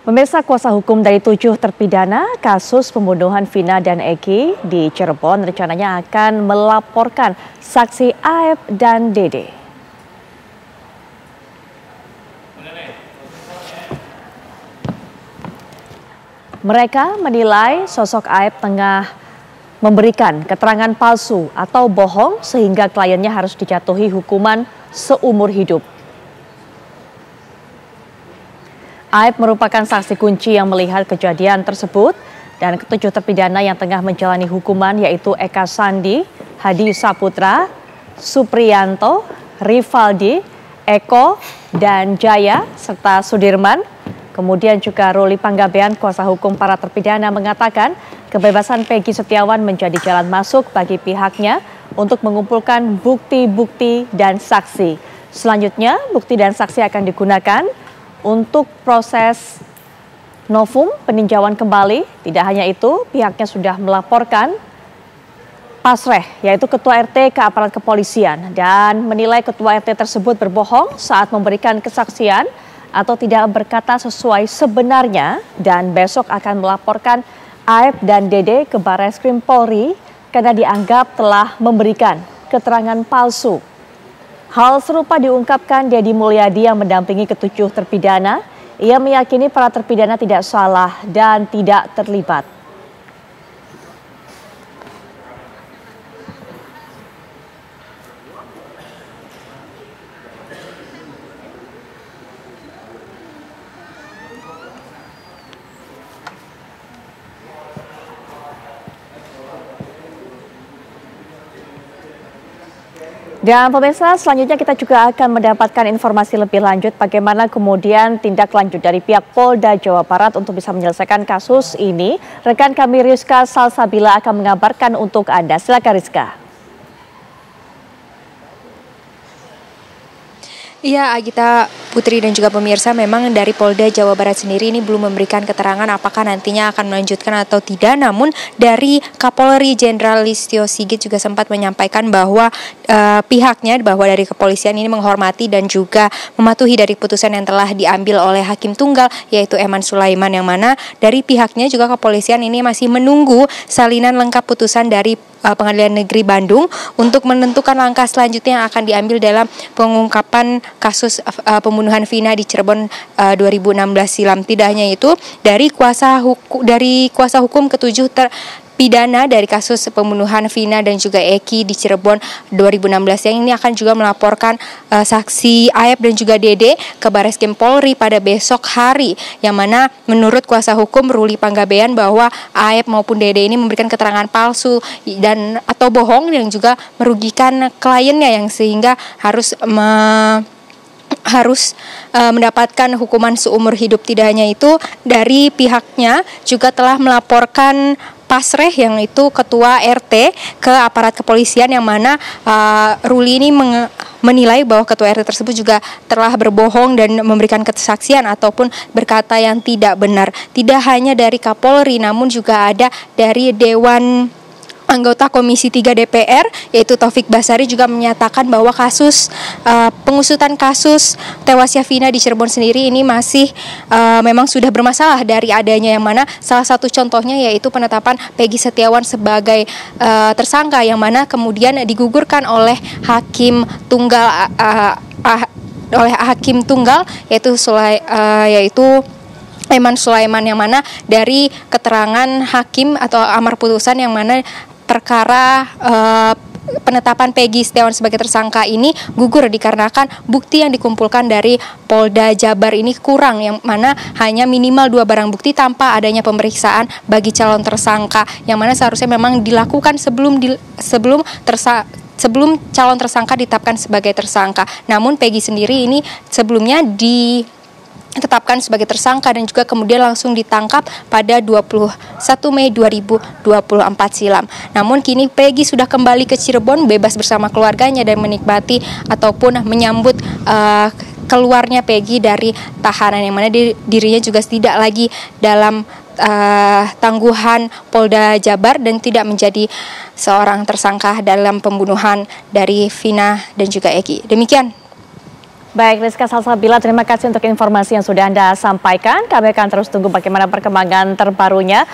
Pemirsa, kuasa hukum dari 7 terpidana kasus pembunuhan Vina dan Eki di Cirebon rencananya akan melaporkan saksi Aep dan Dede. Mereka menilai sosok Aep tengah memberikan keterangan palsu atau bohong sehingga kliennya harus dijatuhi hukuman seumur hidup. Aep merupakan saksi kunci yang melihat kejadian tersebut dan ketujuh terpidana yang tengah menjalani hukuman yaitu Eka Sandi, Hadi Saputra, Supriyanto, Rivaldi, Eko, dan Jaya, serta Sudirman. Kemudian juga Ruli Panggabean, kuasa hukum para terpidana, mengatakan kebebasan Peggy Setiawan menjadi jalan masuk bagi pihaknya untuk mengumpulkan bukti-bukti dan saksi. Selanjutnya, bukti dan saksi akan digunakan untuk proses novum peninjauan kembali. Tidak hanya itu, pihaknya sudah melaporkan pasreh, yaitu ketua RT, ke aparat kepolisian dan menilai ketua RT tersebut berbohong saat memberikan kesaksian atau tidak berkata sesuai sebenarnya, dan besok akan melaporkan Aep dan Dede ke Barreskrim Polri karena dianggap telah memberikan keterangan palsu. Hal serupa diungkapkan Dedi Mulyadi yang mendampingi ketujuh terpidana. Ia meyakini para terpidana tidak salah dan tidak terlibat. Dan pemirsa, selanjutnya kita juga akan mendapatkan informasi lebih lanjut bagaimana kemudian tindak lanjut dari pihak Polda Jawa Barat untuk bisa menyelesaikan kasus ini. Rekan kami Rizka Salsabila akan mengabarkan untuk Anda. Silakan Rizka. Iya, Agita, Putri dan juga pemirsa, memang dari Polda Jawa Barat sendiri ini belum memberikan keterangan apakah nantinya akan melanjutkan atau tidak. Namun dari Kapolri Jenderal Listio Sigit juga sempat menyampaikan bahwa pihaknya, bahwa dari kepolisian ini menghormati dan juga mematuhi dari putusan yang telah diambil oleh Hakim Tunggal yaitu Eman Sulaiman, yang mana dari pihaknya juga kepolisian ini masih menunggu salinan lengkap putusan dari Pengadilan Negeri Bandung untuk menentukan langkah selanjutnya yang akan diambil dalam pengungkapan kasus pembunuhan Vina di Cirebon 2016 silam. Tidak hanya itu, dari kuasa hukum ketujuh terpidana dari kasus pembunuhan Vina dan juga Eki di Cirebon 2016 yang ini akan juga melaporkan saksi Aep dan juga Dede ke Barreskrim Polri pada besok hari, yang mana menurut kuasa hukum Ruli Panggabean bahwa Aep maupun Dede ini memberikan keterangan palsu dan atau bohong yang juga merugikan kliennya, yang sehingga harus mendapatkan hukuman seumur hidup. Tidak hanya itu, dari pihaknya juga telah melaporkan pasreh yang itu ketua RT ke aparat kepolisian, yang mana Ruli ini menilai bahwa ketua RT tersebut juga telah berbohong dan memberikan kesaksian ataupun berkata yang tidak benar. Tidak hanya dari Kapolri, namun juga ada dari Dewan Anggota Komisi 3 DPR yaitu Taufik Basari juga menyatakan bahwa kasus pengusutan kasus tewasnya Vina di Cirebon sendiri ini masih memang sudah bermasalah dari adanya, yang mana salah satu contohnya yaitu penetapan Peggy Setiawan sebagai tersangka, yang mana kemudian digugurkan oleh Hakim Tunggal yaitu Eman Sulaiman, yang mana dari keterangan hakim atau amar putusan yang mana perkara penetapan Peggy Setiawan sebagai tersangka ini gugur dikarenakan bukti yang dikumpulkan dari Polda Jabar ini kurang, yang mana hanya minimal 2 barang bukti tanpa adanya pemeriksaan bagi calon tersangka, yang mana seharusnya memang dilakukan sebelum calon tersangka ditetapkan sebagai tersangka. Namun Peggy sendiri ini sebelumnya ditetapkan sebagai tersangka dan juga kemudian langsung ditangkap pada 21 Mei 2024 silam. Namun kini Peggy sudah kembali ke Cirebon bebas bersama keluarganya dan menikmati ataupun menyambut keluarnya Peggy dari tahanan, yang mana dirinya juga tidak lagi dalam tangguhan Polda Jabar dan tidak menjadi seorang tersangka dalam pembunuhan dari Vina dan juga Eki. Demikian. Baik, Rizka Salsabila, terima kasih untuk informasi yang sudah Anda sampaikan. Kami akan terus tunggu bagaimana perkembangan terbarunya.